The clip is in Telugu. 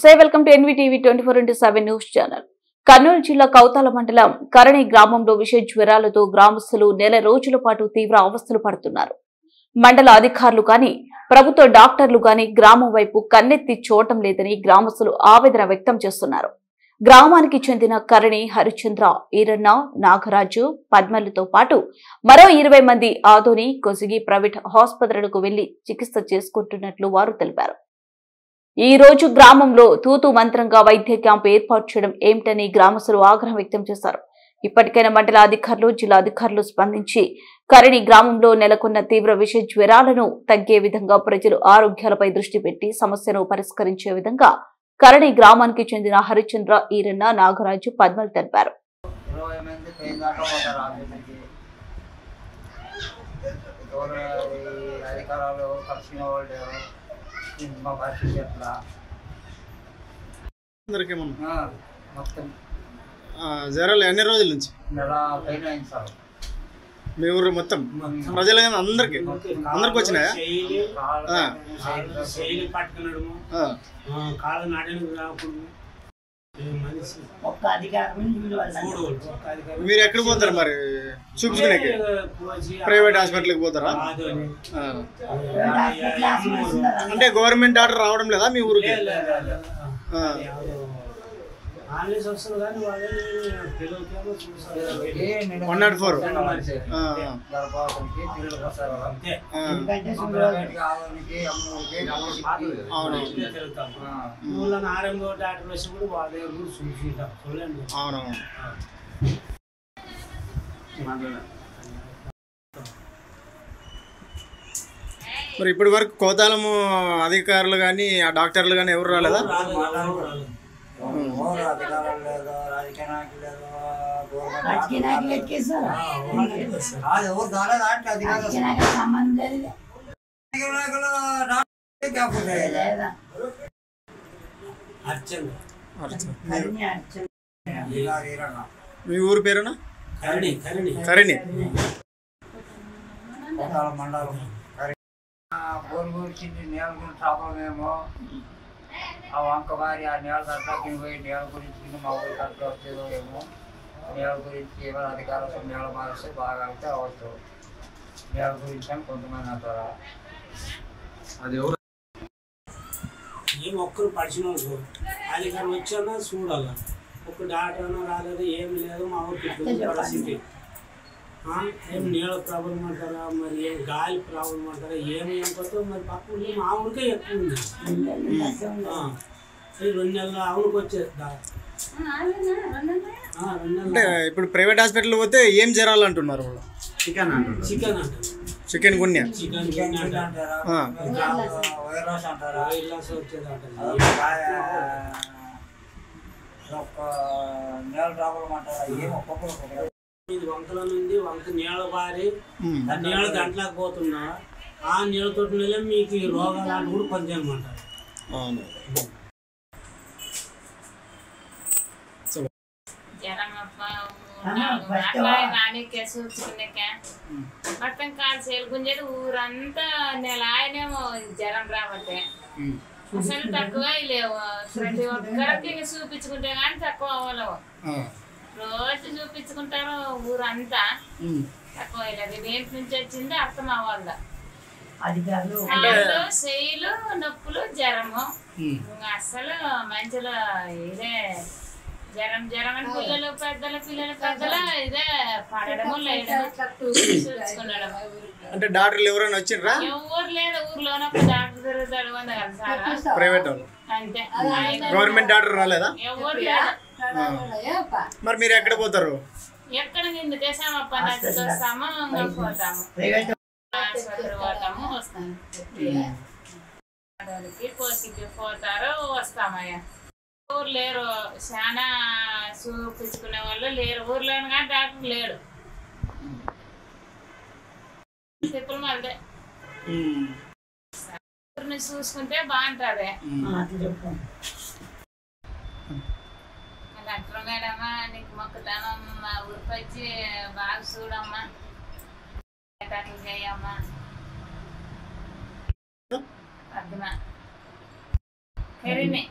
నమస్తే welcome to NVTV 24/7 news channel. Kurnool జిల్లా కౌతాల మండలం కరణి గ్రామంలో విష జ్వరాలతో గ్రామస్తులు నెల రోజుల పాటు తీవ్ర అవస్థలు పడుతున్నారు. మండల అధికారులు గాని ప్రభుత్వ డాక్టర్లు గాని గ్రామం వైపు కన్నెత్తి చూడటం లేదని గ్రామస్తులు ఆవేదన వ్యక్తం చేస్తున్నారు. గ్రామానికి చెందిన కరణి, హరిచంద్ర, ఈరన్న, నాగరాజు, పద్మలతో పాటు మరో 20 మంది ఆదోని, కొసిగి ప్రైవేట్ హాస్పిటళ్లకు వెళ్లి చికిత్స చేసుకుంటున్నట్లు వారు తెలిపారు. ఈ రోజు గ్రామంలో తూతు మంత్రంగా వైద్య క్యాంపు ఏర్పాటు చేయడం ఏమిటని గ్రామస్తులు ఆగ్రహం వ్యక్తం చేశారు. ఇప్పటికైనా మండల అధికారులు, జిల్లా అధికారులు స్పందించి కరణి గ్రామంలో నెలకొన్న తీవ్ర విష జ్వరాలను తగ్గే విధంగా ప్రజలు ఆరోగ్యాలపై దృష్టి పెట్టి సమస్యను పరిష్కరించే విధంగా కరణి గ్రామానికి చెందిన హరిచంద్ర, ఈరన్న, నాగరాజు, పద్మలు తెలిపారు. జ్వరాలు ఎన్ని రోజుల నుంచి మీ ఊరు మొత్తం ప్రజలు అందరికి వచ్చినాయా? మీరు ఎక్కడ పోతారు మరి చూపించుకునే? ప్రైవేట్ హాస్పిటల్కి పోతారా? అంటే గవర్నమెంట్ ఆర్డర్ రావడం లేదా మీ ఊరికి? 104 మరి ఇప్పటి వరకు కోతాలము అధికారులు కానీ ఆ డాక్టర్లు కానీ ఎవరు రాలేదా? మీ ఊరు పేరునా? కరణి. ఆ వంక వారి ఆ నేల దట్లకి పోయి నేల గురించి మా ఊరికి అట్లా వచ్చేదో ఏమో నేల గురించి ఏమైనా అధికారులతో నేల మారిస్తే బాగా అయితే అవచ్చు. నేల గురించి అని కొంతమంది అంటారా? అది ఎవరు ఏ మొక్కలు పరిచయం అధికారం వచ్చానా చూడాల. ఒక డాక్టర్ అన్నా రాలేదు, ఏమి లేదు. మా ఊరికి పరిస్థితి ఏం నీళ్ళ ప్రాబ్లం అంటారా, మరి ఏం గాలి ప్రాబ్లం అంటారా, ఏమి పోతే మరి పక్కన మా ఊరికే ఎక్కువ ఉంది. 2 నెలలు అవునుకు వచ్చేది. అంటే ఇప్పుడు ప్రైవేట్ హాస్పిటల్ పోతే ఏం జ్వరాలు అంటున్నారు వాళ్ళు? చికెన్ అంటారు, చికెన్ గున్యా అంటారా, వైరస్ అంటారా, వైరస్ వచ్చేది అంటారు, నేల ప్రాబ్లం అంటారా, ఏమో ఇది వంకల నుండి వంక నీళ్ళ బారి ఆ నీళ్ళ గంటలకు పోతున్నా ఆ నీళ్ళతో మీకు ఈ రోగాలు అని కూడా కొంచెం అనమాట. మొత్తం కాలు సేలు గుంజేది ఊరంతా నెల ఆయనేమో జ్వరం రాబట్టే అసలు తక్కువ లేవు. ప్రతి ఒక్కరికి చూపించుకుంటే కానీ తక్కువ అవ్వలేవు. రోజు చూపించుకుంటారు ఊరంతా, తక్కువ లేదు. దేంట్ నుంచి వచ్చింది అర్థం అవ్వాలి. శైలు, నొప్పులు, జ్వరము అసలు మంచిలో ఇదే జ్వరం అని పిల్లలు పెద్దలు ఇదే పడడము లేడము చూసుకున్నాడు. అంటే డాక్టర్లు ఎవరైనా వచ్చిండ్రా? ఎవరు లేదు. ఊర్లోనే ఒక డాక్టర్ తిరుగుతాడు కదా, ప్రైవేట్ అంతే. గవర్నమెంట్ డాక్టర్ రాలేదా? ఎవరు లేదు. మరి మీరు ఎక్కడ పోతారు? ఎక్కడ నిన్ను చేసామప్ప వస్తాము, పోతాము, ఆసుపత్రి పోతాము, వస్తాము. కోసికి పోతారు, వస్తామయ్యా. ఊరు లేరు, చాలా చూపించుకునే వాళ్ళు లేరు ఊర్లోనే, కానీ డాక్టర్ లేడు. చెప్పులు మళ్ళీ ఊరిని చూసుకుంటే బాగుంటుంది. డాక్టర్ మేడమ్మా నీకు మొక్కుతానం, మా ఊరికి వచ్చి బాగా చూడమ్మా, అట్లా చేయమ్మా. అర్థమా? కరీనే